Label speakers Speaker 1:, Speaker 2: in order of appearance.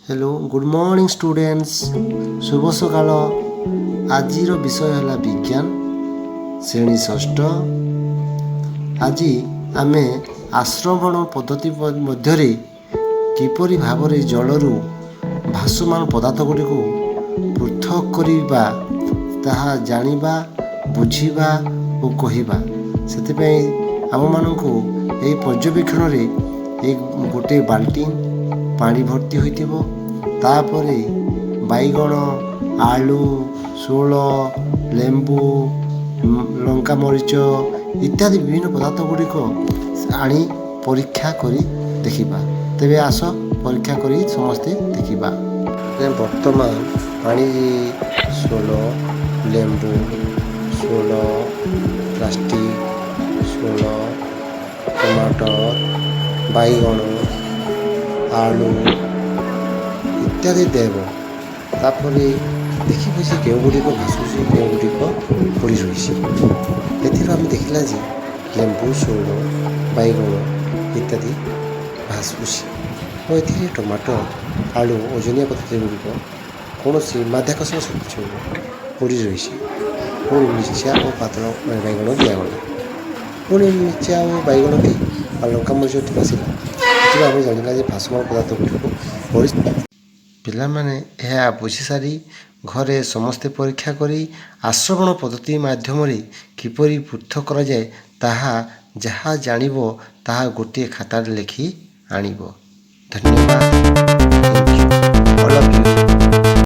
Speaker 1: Hello good morning students शुभ सकाल आज विषय है विज्ञान श्रेणी षष्ठ आज आम आश्रवण पद्धति मध्य किपरि भाव जलरू भासमान पदार्थ गुड़ी पृथक करवा ताहा जानिबा बुझिबा और कहिबा से आम मानू यही पर्यवेक्षण रे गोटे बाल्टी पानी भर्ती होइथिबो तापरे बैगण आलू शोल लेंबू लंका मरीच इत्यादि विभिन्न पदार्थ गुड़िक आनी परीक्षा करी देखिबा। तेबे आस परीक्षा करी समस्ते देखिबा। वर्तमान पानी शोल लेंबू शोल प्लास्टिक शोल टमाटर बैगण आलू इत्यादि देव तापर देखिए से के गुड़िक भाषुची के गुड़िक पड़ी रही आम देखला जे लेंबू शोल बैगण इत्यादि भाषुची और ये टमाटर आलू ओजनिया पदार्थ गुड़िक कौन माध्याकर्षण शक्ति पड़ी रही पुणी मिर्चा और पातल बैगण दिगला पुणी मिर्चा और बैगण भी लंका मरीच आसला आम जाना भाषमान पदार्थ गुड़िक पिलामाने यह बुझी सारी घरे समस्ते परीक्षा करी आश्रवण पद्धति माध्यम किपरि पृथक करा जाए ताहा जहाँ जानिबो ताहा गोटे खातार लिखि आनिबो। धन्यवाद। Thank you all of you.